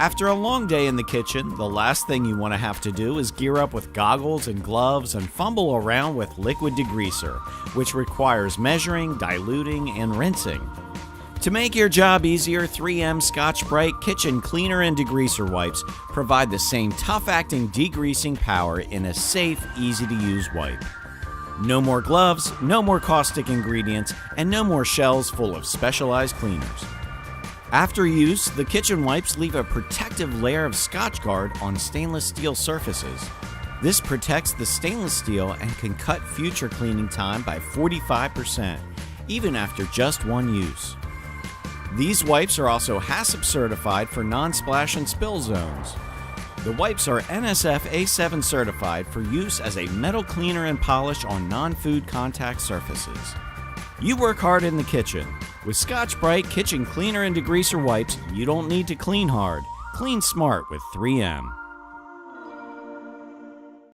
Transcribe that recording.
After a long day in the kitchen, the last thing you want to have to do is gear up with goggles and gloves and fumble around with liquid degreaser, which requires measuring, diluting, and rinsing. To make your job easier, 3M Scotch Brite kitchen cleaner and degreaser wipes provide the same tough-acting degreasing power in a safe, easy-to-use wipe. No more gloves, no more caustic ingredients, and no more shells full of specialized cleaners. After use, the kitchen wipes leave a protective layer of Scotchgard on stainless steel surfaces. This protects the stainless steel and can cut future cleaning time by 45%, even after just one use. These wipes are also HACCP certified for non-splash and spill zones. The wipes are NSF A7 certified for use as a metal cleaner and polish on non-food contact surfaces. You work hard in the kitchen. With Scotch Brite kitchen cleaner and degreaser wipes, you don't need to clean hard. Clean smart with 3M.